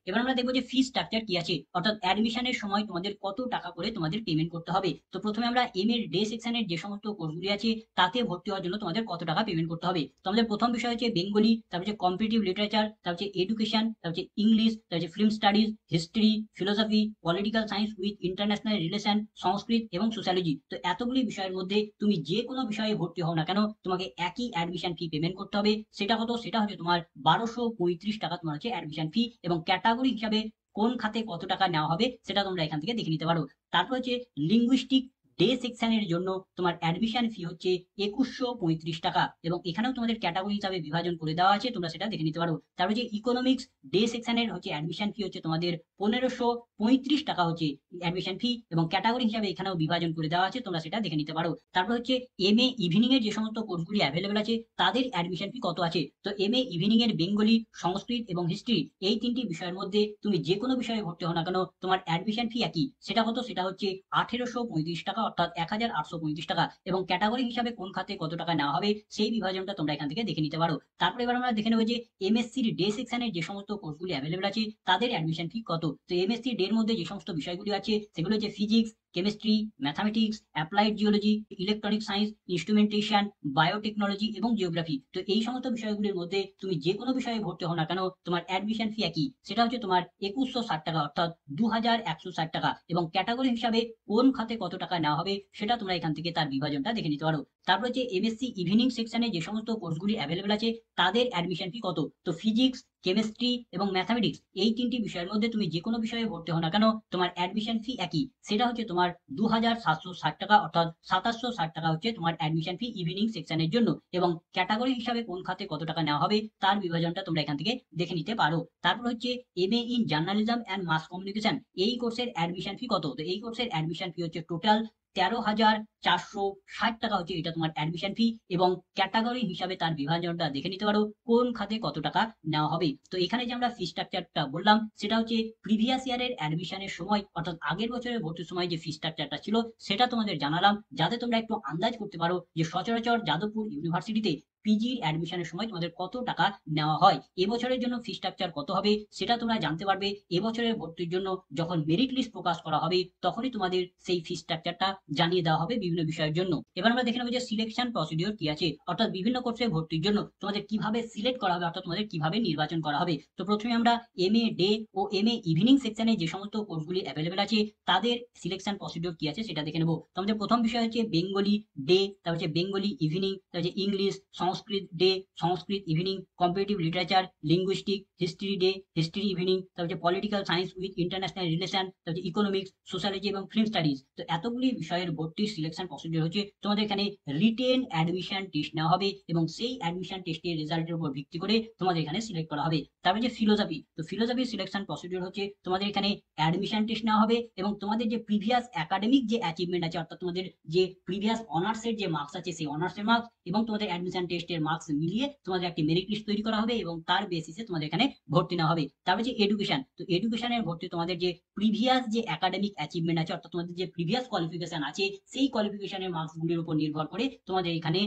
এবার আমরা দেখবো যে ফি স্ট্রাকচার কি আছে, অর্থাৎ অ্যাডমিশনের সময় তোমাদের কত টাকা করে তোমাদের পেমেন্ট করতে হবে। তো প্রথমে আমরা এম এর ডে সেকশনের যে সমস্ত কোর্সগুলি আছে তাতে ভর্তি হওয়ার জন্য তোমাদের কত টাকা পেমেন্ট করতে হবে। তো আমাদের প্রথম বিষয় হচ্ছে বেঙ্গলি, তারপর হচ্ছে কম্পিটিটিভ লিটারেচার, তারপর হচ্ছে এডুকেশন, তারপর হচ্ছে ইংলিশ, তারপর হচ্ছে film studies, history, philosophy, political science with international relation, Sanskrit এবং সোশ্যালজি। তো এতগুলি বিষয়ের মধ্যে তুমি যে কোনো বিষয়ে ভর্তি হও না কেন তোমাকে একই অ্যাডমিশন ফি পেমেন্ট করতে হবে। সেটা কত, সেটা হচ্ছে তোমার 1235 টাকা তোমার হচ্ছে অ্যাডমিশন ফি এবং ক্যাটাগরি হিসাবে কোন খাতে কত টাকা নেওয়া হবে সেটা তোমরা এখান থেকে দেখে নিতে পারো। তারপর হচ্ছে লিঙ্গুইস্টিক ডে সেকশনের জন্য তোমার অ্যাডমিশন ফি হচ্ছে 2135 টাকা এবং এখানেও তোমাদের ক্যাটাগরি হিসাবে বিভাজন করে দেওয়া আছে, তোমরা সেটা দেখে নিতে পারো। তারপর যে ইকোনমিক্স ডে সেকশনের হচ্ছে অ্যাডমিশন ফি হচ্ছে তোমাদের 1535 টাকা হচ্ছে অ্যাডমিশন ফি এবং ক্যাটাগরি হিসাবে এখানেও বিভাজন করে দেওয়া আছে, তোমরা সেটা দেখে নিতে পারো। তারপর হচ্ছে এম এ ইভিনিং এর যে সমস্ত কোর্সগুলি অ্যাভেলেবেল আছে তাদের অ্যাডমিশন ফি কত আছে। তো এম এ ইভিনিং এর বেঙ্গলি, সংস্কৃত এবং হিস্ট্রি এই তিনটি বিষয়ের মধ্যে তুমি যে কোনো বিষয়ে ভর্তি হও না কেন তোমার অ্যাডমিশন ফি একই। সেটা কত, সেটা হচ্ছে 1835 টাকা অর্থাৎ 1835 টাকা এবং ক্যাটাগরি হিসাবে কোন খাতে কত টাকা নেওয়া হবে সেই বিভাজনটা তোমরা এখান থেকে দেখে নিতে পারো। তারপরে এবার আমরা দেখে নেবো যে এমএসসির ডে সেকশনের যে সমস্ত কোর্সগুলি অ্যাভেলেবেল আছে তাদের অ্যাডমিশন ফি কত। তো এমএসসি ডে এর মধ্যে যে সমস্ত বিষয়গুলি আছে সেগুলো হচ্ছে physics, chemistry, mathematics, applied geology, electronic science, instrumentation, biotechnology এবং জিওগ্রাফি। তো এই সমস্ত বিষয়গুলির মধ্যে তুমি যে কোনো বিষয়ে ভর্তি হও না কেন, তোমার অ্যাডমিশন ফি একই। সেটা হচ্ছে তোমার 2160 টাকা, অর্থাৎ 2160 টাকা। এবং ক্যাটাগরি হিসাবে কোন খাতে কত টাকা নেওয়া হবে সেটা তোমরা এখান থেকে তার বিভাজনটা দেখে নিতে পারো। তারপর হচ্ছে এমএসসি ইভিনিং সেকশনে যে সমস্ত কোর্সগুলি অ্যাভেলেবেল আছে তাদের অ্যাডমিশন ফি কত। তো ফিজিক্স, কেমিস্ট্রি এবং ম্যাথামেটিক্স এই তিনটি বিষয়ের মধ্যে তুমি যে কোনো বিষয়ে ভর্তি হও না কেন, তোমার অ্যাডমিশন ফি একই। সেটা হচ্ছে তোমার 2760 টাকা, অর্থাৎ 2760 টাকা হচ্ছে তোমার অ্যাডমিশন ফি ইভিনিং সেকশনের জন্য। এবং ক্যাটাগরি হিসাবে কোন খাতে কত টাকা নেওয়া হবে তার বিভাজনটা তোমরা এখান থেকে দেখে নিতে পারো। তারপর হচ্ছে MA in journalism and mass communication, এই কোর্সের অ্যাডমিশন ফি কত। তো এই কোর্সের অ্যাডমিশন ফি হচ্ছে টোটাল 13,460 টাকা হচ্ছে এটা তোমার অ্যাডমিশন ফি। এবং ক্যাটাগরি হিসাবে তার বিভাজনটা দেখে নিতে পারো কোন খাতে কত টাকা নেওয়া হবে। তো এখানে যে আমরা ফি স্ট্রাকচারটা বললাম সেটা হচ্ছে প্রিভিয়াস ইয়ারের অ্যাডমিশনের সময়, অর্থাৎ আগের বছরের ভর্তির সময় যে ফি স্ট্রাকচারটা ছিল সেটা তোমাদের জানালাম, যাতে তোমরা একটু আন্দাজ করতে পারো যে সচরাচর যাদবপুর ইউনিভার্সিটিতে পিজির অ্যাডমিশনের সময় তোমাদের কত টাকা নেওয়া হয়। এবছরের জন্য ফি স্ট্রাকচার কত হবে সেটা তোমরা জানতে পারবে এবছরের ভর্তির জন্য যখন মেরিট লিস্ট প্রকাশ করা হবে, তখনই তোমাদের সেই ফি স্ট্রাকচারটা জানিয়ে দেওয়া হবে বিভিন্ন বিষয়ের জন্য। এবার আমরা দেখে নেবো যে সিলেকশন প্রসিডিওর কি আছে, অর্থাৎ বিভিন্ন কোর্সে ভর্তির জন্য তোমাদের কিভাবে সিলেক্ট করা হবে, অর্থাৎ তোমাদের কিভাবে নির্বাচন করা হবে। তো প্রথমে আমরা এমএ ডে ও এমএ ইভিনিং সেকশনে যে সমস্ত কোর্সগুলি অ্যাভেলেবেল আছে তাদের সিলেকশন প্রসিডিওর কি আছে সেটা দেখে নেবো। তো আমাদের প্রথম বিষয় হচ্ছে বেঙ্গলি ডে, তারপর হচ্ছে বেঙ্গলি ইভিনিং, তারপর হচ্ছে English, Sanskrit day, Sanskrit evening, comparative literature, linguistic, history day, history evening, তারপর হচ্ছে political science with international relation, তারপর হচ্ছে ইকোনমিক্স, সোশ্যালজি এবং ফিল্ম স্টাডিজ। তো এতগুলি বিষয়ের ভর্তির সিলেকশন প্রসিডিওর হচ্ছে তোমাদের এখানে রিটেন অ্যাডমিশন টেস্ট নেওয়া হবে এবং সেই অ্যাডমিশন টেস্টের রেজাল্টের উপর ভিত্তি করে তোমাদের এখানে সিলেক্ট করা হবে। তারপরে যে ফিলোসফি, তো ফিলোসফি সিলেকশন প্রসিডিওর হচ্ছে তোমাদের এখানে অ্যাডমিশন টেস্ট নেওয়া হবে এবং তোমাদের যে প্রিভিয়াস একাডেমিক যে অ্যাচিভমেন্ট আছে, অর্থাৎ তোমাদের যে প্রিভিয়াস অনার্সের যে মার্কস আছে সেই অনার্সের মার্কস এবং তোমাদের অ্যাডমিশন টেস্টের মার্কস মিলিয়ে তোমাদের একটি মেরিট লিস্ট তৈরি করা হবে এবং তার বেসিসে তোমাদের এখানে ভর্তি নেওয়া হবে। তারপরে যে এডুকেশন, তো এডুকেশনের ভর্তি তোমাদের যে প্রিভিয়াস যে একাডেমিক অ্যাচিভমেন্ট আছে, অর্থাৎ তোমাদের যে প্রিভিয়াস কোয়ালিফিকেশন আছে সেই কোয়ালিফিকেশনের মার্কসগুলির উপর নির্ভর করে তোমাদের এখানে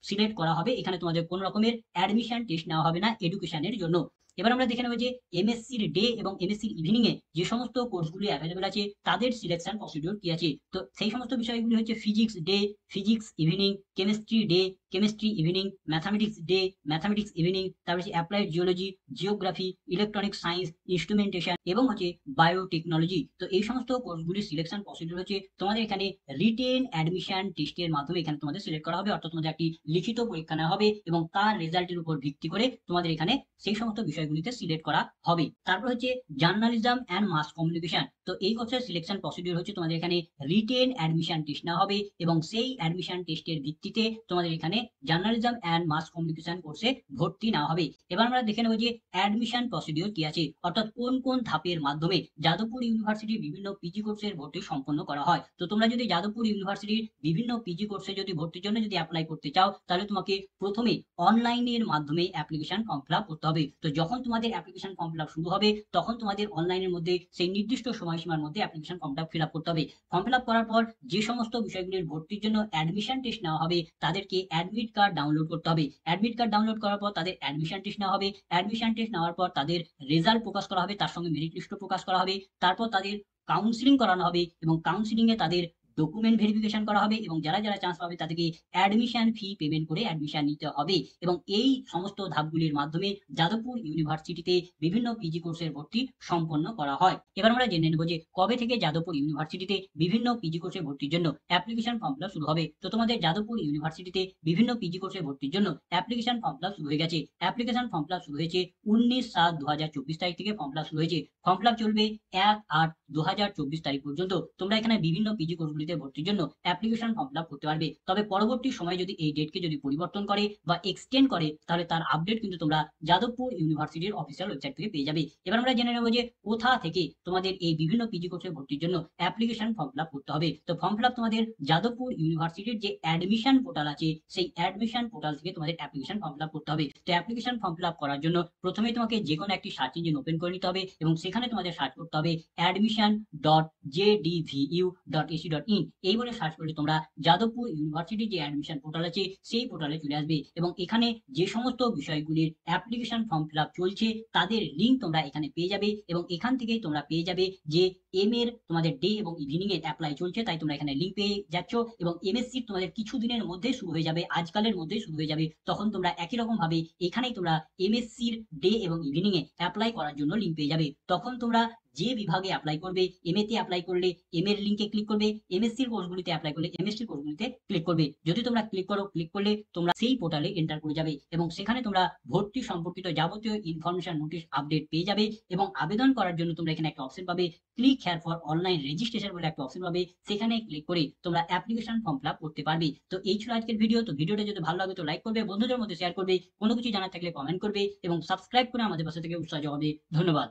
সিলেক্ট করা হবে। এখানে তোমাদের কোনো রকমের অ্যাডমিশন টেস্ট নেওয়া হবে না এডুকেশনের জন্য। এবার আমরা দেখে নেবো যে এমএসসির ডে এবং এমএসসির ইভিনিং এ যে সমস্ত কোর্সগুলি অ্যাভেলেবেল আছে তাদের সিলেকশন প্রসিডিওর কি আছে। তো সেই সমস্ত বিষয়গুলি হচ্ছে physics day, physics evening, chemistry day, chemistry evening, mathematics day, mathematics evening, তারপর হচ্ছে applied geology, geography, electronic science, instrumentation এবং হচ্ছে বায়োটেকনোলজি। তো এই সমস্ত কোর্সগুলির সিলেকশন প্রসিডিওর হচ্ছে তোমাদের এখানে রিটেন অ্যাডমিশন টেস্টের মাধ্যমে এখানে তোমাদের সিলেক্ট করা হবে, অর্থাৎ তোমাদের একটি লিখিত পরীক্ষা নেওয়া হবে এবং তার রেজাল্টের উপর ভিত্তি করে তোমাদের এখানে সেই সমস্ত বিষয়গুলিতে সিলেক্ট করা হবে। তারপর হচ্ছে জার্নালিজম অ্যান্ড মাস কমিউনিকেশন, তো এই কোর্সের সিলেকশন প্রসিডিওর হচ্ছে তোমাদের এখানে রিটেন অ্যাডমিশন টেস্ট নেওয়া হবে এবং সেই অ্যাডমিশন টেস্টের ভিত্তিতে তোমাদের এখানে জার্নালিজম অ্যান্ড মাস কমিউনিকেশন কোর্সে ভর্তি নেওয়া হবে। এবার আমরা দেখে নেবো যে অ্যাডমিশন প্রসিডিওর কি আছে, অর্থাৎ কোন কোন ধাপের মাধ্যমে যাদবপুর ইউনিভার্সিটির বিভিন্ন পিজি কোর্সের ভর্তি সম্পন্ন করা হয়। তো তোমরা যদি যাদবপুর ইউনিভার্সিটির বিভিন্ন পিজি কোর্সে যদি ভর্তির জন্য যদি অ্যাপ্লাই করতে চাও, তাহলে তোমাকে প্রথমে অনলাইনের মাধ্যমে অ্যাপ্লিকেশন ফর্ম ফিল আপ করতে হবে। তো যখন তোমাদের অ্যাপ্লিকেশন ফর্ম ফিল আপ শুরু হবে তখন তোমাদের অনলাইনের মধ্যে সেই নির্দিষ্ট সময়সীমার মধ্যে অ্যাপ্লিকেশন ফর্মটা ফিল আপ করতে হবে। ফর্ম ফিল আপ করার পর যে সমস্ত বিষয়গুলির ভর্তির জন্য অ্যাডমিশন টেস্ট নেওয়া হবে তাদেরকে অ্যাডমিট কার্ড ডাউনলোড করতে হবে। অ্যাডমিট কার্ড ডাউনলোড করার পর তাদের অ্যাডমিশন টেস্ট নেওয়া হবে। অ্যাডমিশন টেস্ট নেওয়ার পর তাদের রেজাল্ট প্রকাশ করা হবে, তার সঙ্গে মেরিট লিস্টও প্রকাশ করা হবে। তারপর তাদের কাউন্সিলিং করানো হবে এবং কাউন্সিলিং এ তাদের ডকুমেন্ট ভেরিফিকেশন করা হবে এবং যারা যারা চান্স পাবে তাদেরকে অ্যাডমিশন ফি পেমেন্ট করে অ্যাডমিশন নিতে হবে। এবং এই সমস্ত ধাপগুলির মাধ্যমে যাদবপুর ইউনিভার্সিটিতে বিভিন্ন পিজি কোর্সের ভর্তি সম্পন্ন করা হয়। এবার আমরা জেনে নেব যে কবে থেকে যাদবপুর ইউনিভার্সিটিতে বিভিন্ন পিজি কোর্সে ভর্তির জন্য অ্যাপ্লিকেশন ফর্ম ফিল আপ শুরু হবে। তো তোমাদের যাদবপুর ইউনিভার্সিটিতে বিভিন্ন পিজি কোর্সে ভর্তির জন্য অ্যাপ্লিকেশন ফর্ম ফিল আপ শুরু হয়ে গেছে। অ্যাপ্লিকেশন ফর্ম ফিল আপ শুরু হয়েছে 19/7/2024 তারিখ থেকে ফর্ম ফিল আপ শুরু হয়েছে। ফর্ম ফিল আপ চলবে 1/8/2024 তারিখ পর্যন্ত। তোমরা এখানে বিভিন্ন পিজি কোর্সগুলিতে ভর্তির জন্য অ্যাপ্লিকেশন ফর্ম ফিল আপ করতে পারবে। তবে পরবর্তী সময় যদি এই ডেটকে যদি পরিবর্তন করে বা এক্সটেন্ড করে তাহলে তার আপডেট কিন্তু তোমরা যাদবপুর ইউনিভার্সিটির অফিসিয়াল ওয়েবসাইট থেকে পেয়ে যাবে। এবার আমরা জেনে নেব যে কোথা থেকে তোমাদের এই বিভিন্ন পিজি কোর্সে ভর্তির জন্য অ্যাপ্লিকেশন ফর্ম ফিল আপ করতে হবে। তো ফর্ম ফিল আপ তোমাদের যাদবপুর ইউনিভার্সিটির যে অ্যাডমিশন পোর্টাল আছে সেই অ্যাডমিশন পোর্টাল থেকে তোমাদের অ্যাপ্লিকেশন ফর্ম ফিল আপ করতে হবে। তো অ্যাপ্লিকেশন ফর্ম ফিল আপ করার জন্য প্রথমে তোমাকে যে কোনো একটি সার্চ ইঞ্জিন ওপেন করে নিতে হবে এবং সেখানে তোমাদের সার্চ করতে হবে অ্যাডমিশন admission.jdvu.ac.in এই বলে সার্চ করলে তোমরা যাদবপুর ইউনিভার্সিটি যে অ্যাডমিশন পোর্টাল আছে সেই পোর্টালে চলে আসবে এবং এখানে যে সমস্ত বিষয়গুলির অ্যাপ্লিকেশন ফর্ম ফিল আপ চলছে তাদের লিঙ্ক তোমরা এখানে পেয়ে যাবে এবং এখান থেকেই তোমরা পেয়ে যাবে যে এম এর তোমাদের ডে এবং ইভিনিং এর অ্যাপ্লাই চলছে, তাই তোমরা এখানে লিঙ্ক পেয়ে যাচ্ছ এবং এমএসসি তোমাদের কিছু দিনের মধ্যে শুরু হয়ে যাবে, আজকালের মধ্যে শুরু হয়ে যাবে। তখন তোমরা একই রকম ভাবে এখানেই তোমরা এমএসসির ডে এবং ইভিনিং এ অ্যাপ্লাই করার জন্য লিঙ্ক পেয়ে যাবে। তখন তোমরা যে বিভাগে অ্যাপ্লাই করবে, এমএ তে অ্যাপ্লাই করলে এম এর লিঙ্কে ক্লিক করবে, এমএসসির কোর্সগুলিতে অ্যাপ্লাই করলে এমএসসির কোর্সগুলিতে ক্লিক করবে। যদি তোমরা ক্লিক করো, ক্লিক করলে তোমরা সেই পোর্টালে এন্টার করে যাবে এবং সেখানে তোমরা ভর্তি সম্পর্কিত যাবতীয় ইনফরমেশন নোটিশ আপডেট পেয়ে যাবে এবং আবেদন করার জন্য তোমরা এখানে একটা অপশন পাবে, click here for online registration বলে একটা অপশন পাবে, সেখানে ক্লিক করে তোমরা অ্যাপ্লিকেশন ফর্ম ফিল আপ করতে পারবে। তো এই ছিল আজকের ভিডিও। তো ভিডিওটা যদি ভালো লাগে তো লাইক করবে, বন্ধুদের মধ্যে শেয়ার করবে, কোনো কিছু জানার থাকলে কমেন্ট করবে এবং সাবস্ক্রাইব করে আমাদের পাশে থেকে উৎসাহ যোগাবে। ধন্যবাদ।